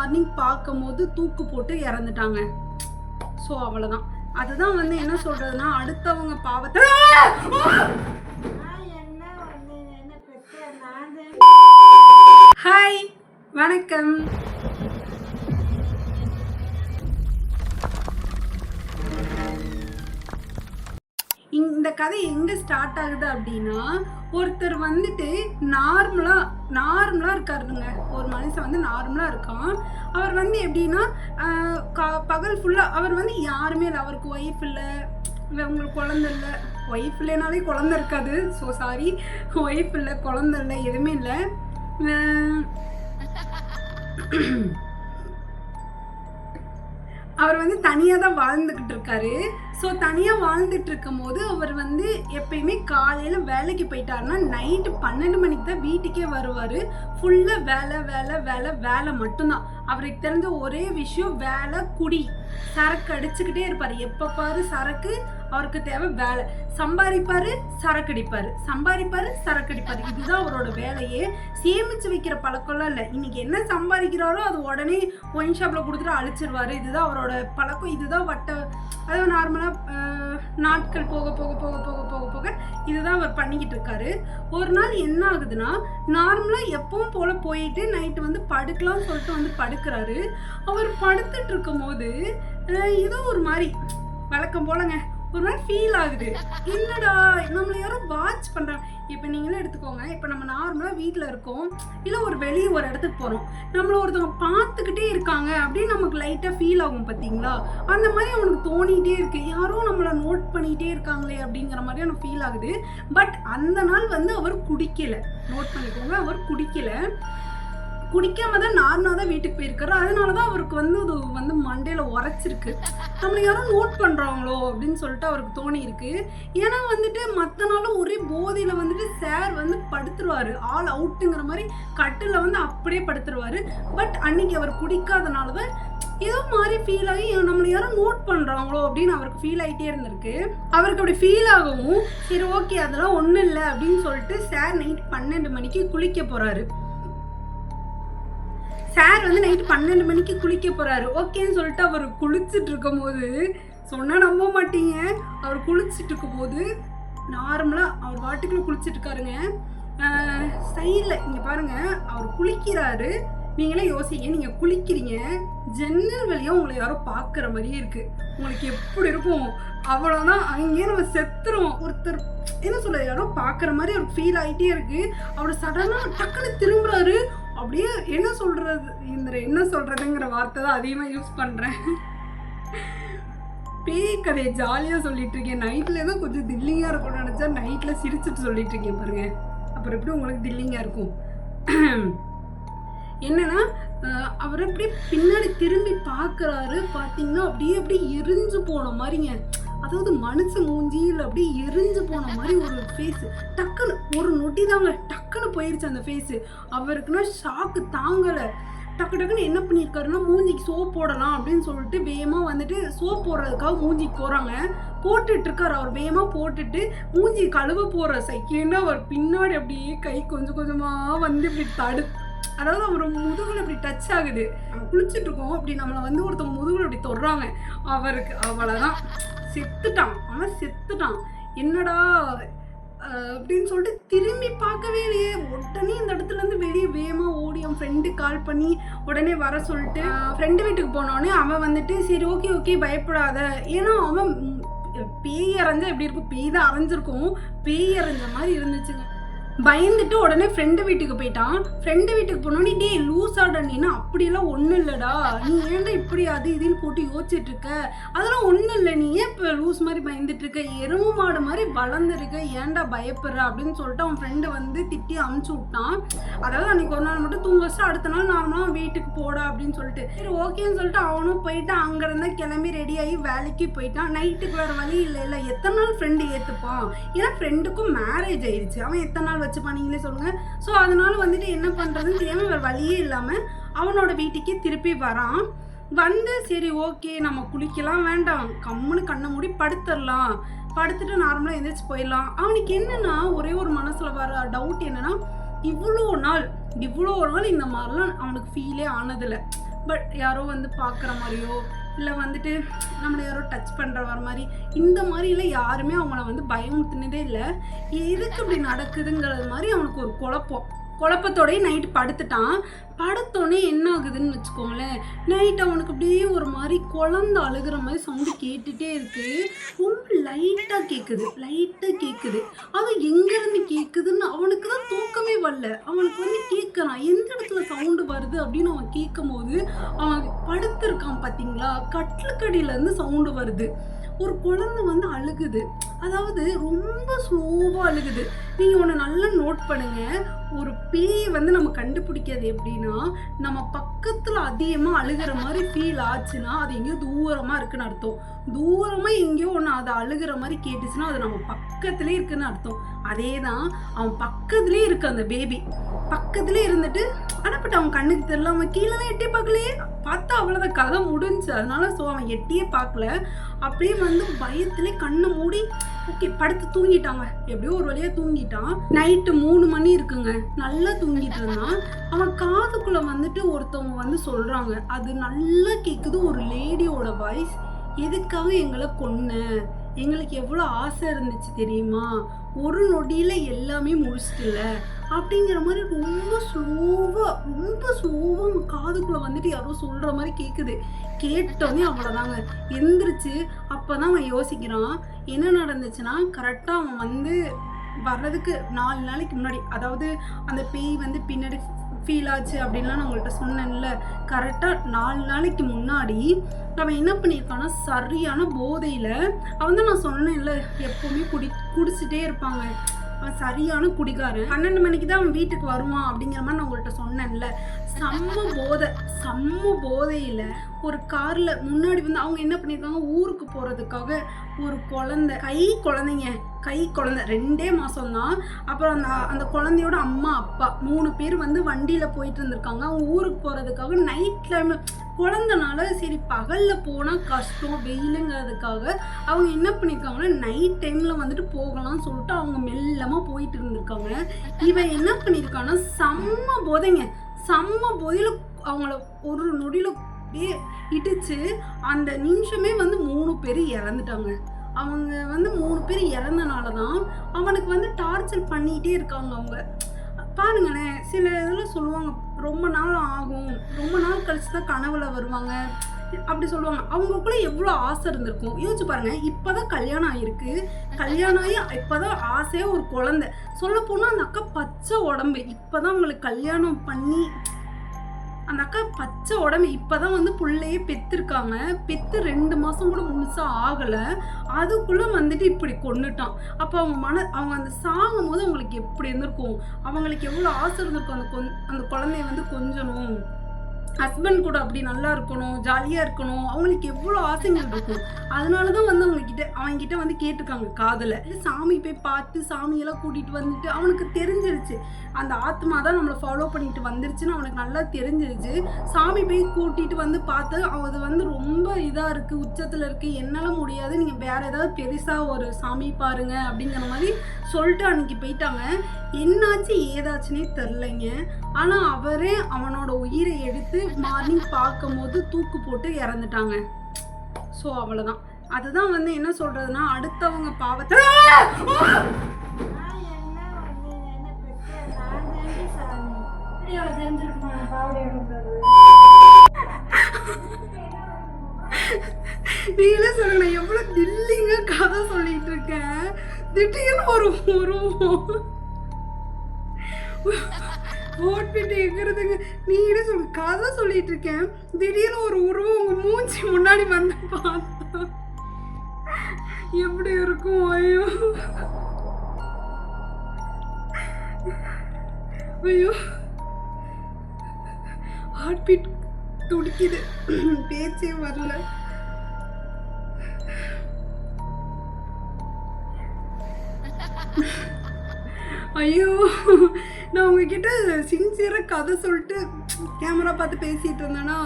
Morning பார்க்கும் போது தூக்கு போட்டு இறந்துட்டாங்க. ஸோ அவ்வளோதான். அதுதான் வந்து என்ன சொல்றதுன்னா, அடுத்தவங்க பாவத்தை ஹாய் வணக்கம். இந்த கதை எங்க ஸ்டார்ட் ஆகுது அப்படின்னா, ஒருத்தர் வந்துட்டு நார்மலா இருக்காருங்க. ஒரு மனுஷன் வந்து நார்மலா இருக்கான். அவர் வந்து எப்படின்னா பகல் ஃபுல்லா அவர் வந்து யாருமே இல்லை. அவருக்கு ஒய்ஃப் இல்லை, உங்களுக்கு குழந்தை இல்லை. ஒய்ஃப் இல்லைனாலே குழந்தை இருக்காது. ஸோ சாரி, ஒய்ஃப் இல்லை, குழந்தை இல்லை, எதுவுமே இல்லை. அவர் வந்து தனியாக தான் வாழ்ந்துக்கிட்டு இருக்காரு. ஸோ தனியாக வாழ்ந்துட்டு இருக்கும் போது அவர் வந்து எப்பயுமே காலையில் வேலைக்கு போயிட்டாருன்னா நைட்டு 12 மணிக்கு தான் வீட்டுக்கே வருவார். ஃபுல்லாக வேலை வேலை வேலை வேலை மட்டும்தான். அவருக்கு தெரிஞ்ச ஒரே விஷயம் வேலை, குடி, சரக்கு அடிச்சுக்கிட்டே இருப்பார். எப்போ பாரு சரக்கு, அவருக்கு தேவை வேலை. சம்பாதிப்பாரு, சரக்கு அடிப்பார், சம்பாதிப்பாரு, சரக்கு அடிப்பார். இதுதான் அவரோட வேலையே. சேமிச்சு வைக்கிற பழக்கம்லாம் இல்லை. இன்னைக்கு என்ன சம்பாதிக்கிறாரோ அது உடனே ஒயின் ஷாப்பில் கொடுத்துட்டு அழிச்சிருவாரு. இதுதான் அவரோட பழக்கம். இதுதான் அதாவது நார்மலாக நாட்கள் போக போக போக போக போக போக இதுதான் அவர் பண்ணிக்கிட்டு இருக்காரு. ஒரு நாள் என்ன ஆகுதுன்னா, நார்மலாக எப்பவும் போல போயிட்டு நைட்டு வந்து படுக்கலாம்னு சொல்லிட்டு வந்து படுக்கிறாரு. அவர் படுத்துட்டு இருக்கும் போது ஏதோ ஒரு மாதிரி வழக்கம் போலங்க ஒரு மாதிரி ஃபீல் ஆகுது. என்னடா நம்மளை யாரும் வாட்ச் பண்ணுறாங்க. இப்போ நீங்களே எடுத்துக்கோங்க. இப்போ நம்ம நார்மலாக வீட்டில் இருக்கோம், இல்லை ஒரு வெளியே ஒரு இடத்துக்கு போகிறோம், நம்மளை ஒருத்தவங்க பார்த்துக்கிட்டே இருக்காங்க அப்படின்னு நமக்கு லைட்டாக ஃபீல் ஆகும் பார்த்தீங்களா? அந்த மாதிரி அவனுக்கு தோணிகிட்டே இருக்கு, யாரோ நம்மளை நோட் பண்ணிகிட்டே இருக்காங்களே அப்படிங்கிற மாதிரி எனக்கு ஃபீல் ஆகுது. பட் அந்த நாள் வந்து அவர் குடிக்கலை. நோட் பண்ணிக்கோங்க, அவர் குடிக்காம தான் நார்மலாக தான் வீட்டுக்கு போயிருக்காரு. அதனால தான் அவருக்கு வந்து அது வந்து மண்டையில் உரைச்சிருக்கு. நம்மளை யாரும் நோட் பண்ணுறாங்களோ அப்படின்னு சொல்லிட்டு அவருக்கு தோணி இருக்கு. ஏன்னா வந்துட்டு மற்ற நாளும் ஒரே போதையில் வந்துட்டு சார் வந்து படுத்துருவார். ஆல் அவுட்டுங்கிற மாதிரி கட்டில் வந்து அப்படியே படுத்துருவார். பட் அன்னைக்கு அவர் குடிக்காதனால தான் ஏதோ மாதிரி ஃபீல் ஆகி நம்மளை யாரும் நோட் பண்ணுறாங்களோ அப்படின்னு அவருக்கு ஃபீல் ஆகிட்டே இருந்திருக்கு. அவருக்கு அப்படி ஃபீல் ஆகவும் சரி ஓகே அதெல்லாம் ஒன்றும் இல்லை அப்படின்னு சொல்லிட்டு சார் நைட் 12 மணிக்கு குளிக்க போகிறாரு. சார் வந்து நைட்டு 12 மணிக்கு குளிக்க போகிறாரு. ஓகேன்னு சொல்லிட்டு அவர் குளிச்சுட்டு இருக்கும் போது, சொன்னால் நம்ப மாட்டீங்க, அவர் குளிச்சுட்டு இருக்கும் போது நார்மலாக அவர் வாட்டுக்குள்ளே குளிச்சுட்டு இருக்காருங்க. சைடில் இங்கே பாருங்கள், அவர் குளிக்கிறாரு. நீங்களே யோசிங்க, நீங்கள் குளிக்கிறீங்க, ஜன்னல் வழியாக உங்களை யாரோ பார்க்குற மாதிரியே இருக்குது. உங்களுக்கு எப்படி இருக்கும்? அவ்வளோதான், அங்கேயே நம்ம செத்துருவோம். ஒருத்தர் என்ன சொல்ல, யாரோ பார்க்குற மாதிரி அவருக்கு ஃபீல் ஆகிட்டே இருக்குது. அவர் சடனாக டக்குன்னு திரும்புறாரு. அப்படியே என்ன சொல்கிறதுங்கிற வார்த்தை தான் அதிகமாக யூஸ் பண்ணுறேன். பேய் கதையை ஜாலியாக சொல்லிட்டு இருக்கேன். நைட்டில் தான் கொஞ்சம் தில்லிங்காக இருக்கும்னு நினச்சா நைட்டில் சிரிச்சுட்டு சொல்லிட்டு இருக்கேன் பாருங்க. அப்புறம் எப்படி உங்களுக்கு தில்லிங்காக இருக்கும்? என்னன்னா அவர் அப்படியே பின்னாடி திரும்பி பார்க்குறாரு. பார்த்தீங்கன்னா அப்படியே எரிஞ்சு போன மாதிரிங்க. அதாவது மனுஷன் மூஞ்சியில் அப்படியே எரிஞ்சு போன மாதிரி ஒரு ஃபேஸு. டக்குன்னு ஒரு நொட்டி தாங்க, டக்குன்னு போயிடுச்சு அந்த ஃபேஸு. அவருக்குன்னா ஷாக்கு தாங்கலை. டக்குன்னு என்ன பண்ணியிருக்காருன்னா, மூஞ்சிக்கு சோப் போடலாம் அப்படின்னு சொல்லிட்டு வேகமாக வந்துட்டு சோப் போடுறதுக்காக மூஞ்சிக்கு போகிறாங்க. போட்டுட்டு இருக்காரு. அவர் வேகமாக போட்டுட்டு மூஞ்சி கழுவ போகிற செகண்ட் அவர் பின்னாடி அப்படியே கை கொஞ்சம் கொஞ்சமாக வந்து இப்படி அதாவது அவர் முதுகுல இப்படி டச் ஆகுது. நம்ம குளிச்சுட்டு இருக்கோம், அப்படி நம்மளை வந்து ஒருத்தவங்க முதுகுல இப்படி தொடுறாங்க. அவருக்கு அவ்வளோதான், செத்துட்டான். என்னடா அப்படின்னு சொல்லிட்டு திரும்பி பார்க்கவே இல்லையே. உடனே இந்த இடத்துல இருந்து வெளியே வேகமாக ஓடி அவன் ஃப்ரெண்டுக்கு கால் பண்ணி உடனே வர சொல்லிட்டு ஃப்ரெண்டு வீட்டுக்கு போனோடனே அவன் வந்துட்டு சரி ஓகே பயப்படாத. ஏன்னா அவன் பேய் அரைஞ்சா எப்படி இருக்கும், பேய் தான் அரைஞ்சிருக்கும், பேய் அரைஞ்ச மாதிரி இருந்துச்சுங்க. பயந்துட்டு உடனே ஃப்ரெண்டு வீட்டுக்கு போயிட்டான். ஃப்ரெண்டு வீட்டுக்கு போனோன்னே டே லூஸாடா நீனா, அப்படியெல்லாம் ஒன்றும் இல்லைடா, நீ ஏன்டா இப்படி அது இதுன்னு போட்டு யோசிச்சுட்டு இருக்க, அதெல்லாம் ஒன்றும் இல்லை, நீ ஏன் இப்போ லூஸ் மாதிரி பயந்துட்டு இருக்க, எருவு மாடு மாதிரி வளர்ந்துருக்க, ஏன்டா பயப்படுற அப்படின்னு சொல்லிட்டு அவன் ஃப்ரெண்டு வந்து திட்டி அமுச்சு விட்டான். அதாவது அன்னைக்கு ஒரு நாள் மட்டும் தூங்க வச்சுட்டு அடுத்த நாள் நார்மலாக வீட்டுக்கு போடா அப்படின்னு சொல்லிட்டு சரி ஓகேன்னு சொல்லிட்டு அவனும் போயிட்டு அங்கேருந்தா கிளம்பி ரெடியாகி வேலைக்கு போயிட்டான். நைட்டுக்கு வேறு வழி இல்லை, எத்தனை நாள் ஃப்ரெண்டு ஏற்றுப்பான்? ஏன்னா ஃப்ரெண்டுக்கும் மேரேஜ் ஆயிடுச்சு, அவன் எத்தனை நாள் வச்சுப்பான் நீங்களே சொல்லுங்க. ஸோ அதனால வந்துட்டு என்ன பண்ணுறதுன்னு தெரியாமல் வேறு வழியே இல்லாமல் அவனோட வீட்டுக்கே திருப்பி வரான். வந்து சரி ஓகே நம்ம குளிக்கலாம் வேண்டாம், கம்முன்னு கண்ணை மூடி படுத்துடலாம், படுத்துட்டு நார்மலாக எந்திரிச்சு போயிடலாம். அவனுக்கு என்னன்னா ஒரே ஒரு மனசில் வர டவுட் என்னன்னா, இவ்வளோ நாள் இந்த மாதிரிலாம் அவனுக்கு ஃபீலே ஆனதில்லை. பட் யாரோ வந்து பார்க்குற மாதிரியோ இல்லை வந்துட்டு நம்மளை யாரோ டச் பண்ணுற மாதிரி இந்த மாதிரிலாம் யாருமே அவங்கள வந்து பயமுறுத்தினதே இல்லை. எதுக்கு இப்படி நடக்குதுங்கிறது மாதிரி அவனுக்கு ஒரு குழப்பத்தோடய நைட்டு படுத்துட்டான். படுத்தோடனே என்ன ஆகுதுன்னு வச்சுக்கோங்களேன், நைட் அவனுக்கு அப்படியே ஒரு மாதிரி குழந்தை அழுகிற மாதிரி சவுண்டு கேட்டுகிட்டே இருக்குது. ரொம்ப லைட்டாக கேட்குது. அது எங்கேருந்து கேட்குதுன்னு அவனுக்கு தான் தூக்கமே வரல. அவனுக்கு வந்து கேட்குறான், எந்த இடத்துல சவுண்டு வருது அப்படின்னு அவன் கேட்கும் போது அவன் படுத்திருக்கான் பார்த்தீங்களா, கட்டிலுக்கடியிலேருந்து சவுண்டு வருது. ஒரு குழந்தை வந்து அழுகுது, அதாவது ரொம்ப ஸ்லோவாக அழுகுது. நீங்கள் ஒன்று நல்லா நோட் பண்ணுங்க, ஒரு பேய் வந்து நம்ம கண்டுபிடிக்கிறது எப்படின்னா, நம்ம பக்கத்தில் அதிகமாக அழுகிற மாதிரி ஃபீல் ஆச்சுன்னா அது எங்கேயோ தூரமாக இருக்குன்னு அர்த்தம். தூரமாக எங்கேயோ ஒன்று அதை அழுகிற மாதிரி கேட்டுச்சுன்னா அது நம்ம பக்கத்துலேயே இருக்குன்னு அர்த்தம். அதே தான் அவன் பக்கத்துலேயே இருக்கு, அந்த பேபி பக்கத்துலேயே இருந்துட்டு அனுப்பிட்டு அவன் கண்ணுக்கு தெரியல. அவன் கீழே எட்டி பார்க்கலையே, பார்த்தா அவ்வளோதான், கதை முடிஞ்சு. அதனால அவன் எட்டியே பார்க்கல. அப்படியே வந்து பயத்திலே கண்ணை மூடி ஓகே படுத்து தூங்கிட்டாங்க. எப்படியோ ஒரு வழியாக தூங்கிட்டான். நைட்டு 3 மணி இருக்குங்க, நல்லா தூங்கிட்டு இருந்தான். அவன் காதுக்குள்ளே வந்துட்டு ஒருத்தவங்க வந்து சொல்கிறாங்க, அது நல்லா கேட்குது, ஒரு லேடியோட வாய்ஸ். எதுக்காக எங்களை கொன்ன, எங்களுக்கு எவ்வளோ ஆசை இருந்துச்சு தெரியுமா, ஒரு நொடியில் எல்லாமே முடிச்சிட்டுல அப்படிங்கிற மாதிரி ரொம்ப ஸ்லோவாக காதுக்குள்ளே வந்துட்டு யாரோ சொல்கிற மாதிரி கேட்குது. கேட்டோன்னே அவ்வளோதாங்க எந்திரிச்சு. அப்போ தான் அவன் யோசிக்கிறான் என்ன நடந்துச்சுன்னா, கரெக்டாக அவன் வந்து வர்றதுக்கு 4 நாளைக்கு முன்னாடி, அதாவது அந்த பேய் வந்து பின்னாடி ஃபீல் ஆச்சு அப்படின்லாம் நான் உங்கள்கிட்ட சொன்னேன்ல, கரெக்டாக 4 நாளைக்கு முன்னாடி அவன் என்ன பண்ணியிருக்கான்னா, சரியான போதையில், அவன் தான் நான் சொன்னேன்ல எப்போவுமே குடிச்சிட்டே இருப்பாங்க, அவன் சரியான குடிகாரன். 12 மணிக்கு தான் அவன் வீட்டுக்கு வருவான் அப்படிங்கிற மாதிரி நான் உங்கள்கிட்ட சொன்னேன்ல. செம்ம போதையில் ஒரு காரில் முன்னாடி வந்து அவங்க என்ன பண்ணியிருக்காங்க, ஊருக்கு போகிறதுக்காக ஒரு கை குழந்தை 2 மாதம்தான். அப்புறம் அந்த குழந்தையோட அம்மா அப்பா 3 பேர் வந்து வண்டியில் போயிட்டு இருந்திருக்காங்க. அவங்க ஊருக்கு போகிறதுக்காக நைட் டைமில் குழந்தைனால சரி பகலில் போனால் கஷ்டம் வெயிலுங்கிறதுக்காக அவங்க என்ன பண்ணியிருக்காங்கன்னா, நைட் டைமில் வந்துட்டு போகலாம்னு சொல்லிட்டு அவங்க மெல்லமாக போயிட்டு இருந்திருக்காங்க. இவன் என்ன பண்ணியிருக்கான்னா, செம்ம போதையில் அவங்கள ஒரு நொடியில் அப்படியே இடிச்சு அந்த நிமிஷமே வந்து 3 பேர் இறந்துட்டாங்க. அவங்க வந்து 3 பேர் இறந்தனால தான் அவனுக்கு வந்து டார்ச்சர் பண்ணிகிட்டே இருக்காங்க. அவங்க பாருங்களேன், சில இதில் சொல்லுவாங்க ரொம்ப நாள் ஆகும், ரொம்ப நாள் கழிச்சு தான் கனவுல வருவாங்க அப்படி சொல்லுவாங்க. அவங்களுக்குள்ள எவ்வளோ ஆசை இருந்திருக்கும் யோசிச்சு பாருங்க. இப்போதான் கல்யாணம் ஆகிருக்கு, கல்யாணம் ஆகி இப்போதான் ஆசையாக ஒரு குழந்தை. சொல்ல போனால் அந்த அக்கா பச்சை உடம்பு, இப்போதான் அவங்களுக்கு கல்யாணம் பண்ணி அந்த அக்கா பச்சை உடம்பு இப்போதான் வந்து பிள்ளையே பெற்றிருக்காங்க. பெற்று 2 மாதம் கூட முழுசாக ஆகலை, அதுக்குள்ளே வந்துட்டு இப்படி கொண்டுட்டான். அப்போ அவங்க அந்த சாகும் போது அவங்களுக்கு எப்படி இருந்திருக்கும், அவங்களுக்கு எவ்வளோ ஆசை இருந்திருக்கும் அந்த குழந்தைய வந்து கொஞ்சணும், ஹஸ்பண்ட் கூட அப்படி நல்லா இருக்கணும், ஜாலியாக இருக்கணும், அவங்களுக்கு எவ்வளோ ஆசைகள் இருக்கும். அதனால தான் வந்து அவங்ககிட்ட வந்து கேட்டிருக்காங்க காதில். சாமி போய் பார்த்து சாமியெல்லாம் கூட்டிகிட்டு வந்துட்டு அவனுக்கு தெரிஞ்சிருச்சு அந்த ஆத்மா தான் நம்மளை ஃபாலோ பண்ணிட்டு வந்துருச்சுன்னு அவனுக்கு நல்லா தெரிஞ்சிருச்சு. சாமி போய் கூட்டிகிட்டு வந்து பார்த்து அது வந்து ரொம்ப இதாக இருக்குது, உச்சத்தில் இருக்குது, என்னால் முடியாது, நீங்கள் வேறு ஏதாவது பெருசாக ஒரு சாமி பாருங்க அப்படிங்கிற மாதிரி சொல்லிட்டு அன்றைக்கி போயிட்டாங்க. என்னாச்சு ஏதாச்சுன்னே தெரிலைங்க. ஆனால் அவரே அவனோட உயிரை எடுத்து மார்னிங் பார்க்கும் போது தூக்கு போட்டு இறந்துட்டாங்க. ஸோ அவ்வளோதான். அதுதான் வந்து என்ன சொல்கிறதுனா, அடுத்தவங்க பாவத்தை நீங்களே சொல்லுங்க, நான் எவ்வளோ தில்லிங்க கதை சொல்லிட்டு இருக்கேன். திடீர்னு ஒரு ஓட்பிட்டு எங்கிறதுங்க. நீங்களே சொல்லுங்க, கதை சொல்லிட்டு இருக்கேன், திடீர்னு ஒரு உருவம் உங்க மூஞ்சி முன்னாடி வந்து பார்த்தா எப்படி இருக்கும்? ஐயோ ஹார்ட் பீட் துடிக்குது, பேச்சே வரல. ஐயோ, நான் உங்ககிட்ட சின்சியராக கதை சொல்லிட்டு கேமரா பார்த்து பேசிகிட்டு இருந்தேன்னா,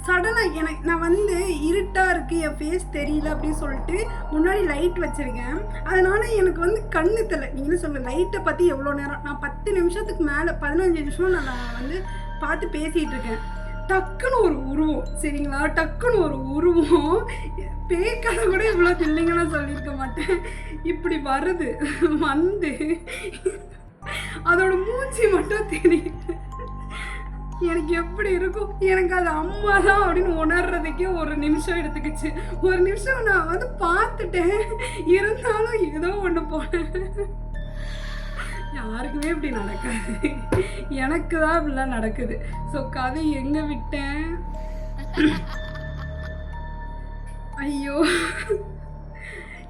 சடனாக நான் வந்து இருட்டாக இருக்குது, என் ஃபேஸ் தெரியல அப்படின்னு சொல்லிட்டு முன்னாடி லைட் வச்சுருக்கேன். அதனால் எனக்கு வந்து கண்ணு தெரியல. நீங்களும் சொல்லுங்கள், லைட்டை பற்றி எவ்வளோ நேரம், நான் 10 நிமிஷத்துக்கு மேலே 15 நிமிஷம் நான் வந்து பார்த்து பேசிகிட்டு இருக்கேன். டக்குன்னு ஒரு உருவம், சரிங்களா, டக்குன்னு ஒரு உருவம், பேய்க்கதை கூட இவ்வளோ இல்லைங்கன்னு சொல்லியிருக்க மாட்டேன். இப்படி வருது, வந்து அதோட மூச்சு மட்டும் தெரியுது. எனக்கு எப்படி இருக்கும், எனக்கு அது அம்மா தான் அப்படின்னு உணர்றதுக்கே ஒரு நிமிஷம் எடுத்துக்கிச்சு. ஒரு நிமிஷம் நான் வந்து பார்த்துட்டேன், இருந்தாலும் ஏதோ ஒன்று போனேன். யாருக்குமே இப்படி நடக்காது, எனக்கு தான் இப்படிலாம் நடக்குது. ஸோ கதை எங்கே விட்டேன்? ஐயோ,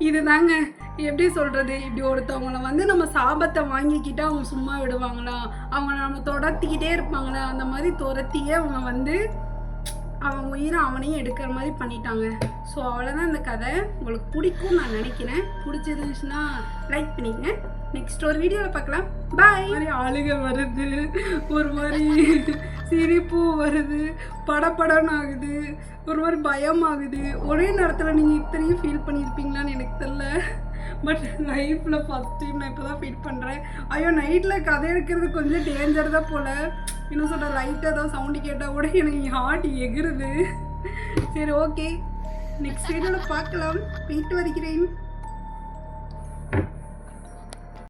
இதுதாங்க எப்படி சொல்கிறது, இப்படி ஒருத்தவங்கள வந்து நம்ம சாபத்தை வாங்கிக்கிட்டு அவங்க சும்மா விடுவாங்களா, அவங்க நம்ம துரத்திக்கிட்டே இருப்பாங்களா, அந்த மாதிரி துரத்தியே அவங்க வந்து அவன் உயிரை அவனையும் எடுக்கிற மாதிரி பண்ணிட்டாங்க. ஸோ அவ்வளோதான் இந்த கதை. உங்களுக்கு பிடிக்கும் நான் நினைக்கிறேன். பிடிச்சிருந்துச்சுன்னா லைக் பண்ணிக்கங்க. நெக்ஸ்ட் ஒரு வீடியோவில் பார்க்கலாம். பாய். மாதிரி ஆளுக வருது, ஒரு மாதிரி சிரிப்பு வருது, படப்படன்னு ஆகுது, ஒரு மாதிரி பயம் ஆகுது. ஒரே நேரத்தில் நீங்கள் இத்தனையும் ஃபீல் பண்ணியிருப்பீங்களான்னு எனக்கு தெரியல. பட் லைஃப்பில் ஃபஸ்ட் டைம் நான் இப்போ தான் ஃபீல் பண்ணுறேன். ஐயோ, நைட்டில் கதை எடுக்கிறது கொஞ்சம் டேஞ்சர் தான் போல். இன்னும் சொல்கிற லைட்டாக ஏதாவது சவுண்டு கேட்டால் கூட எனக்கு ஹார்ட் எகிருது. சரி, ஓகே, நெக்ஸ்ட் வீடியோவில் பார்க்கலாம். போயிட்டு வருகிறேன்.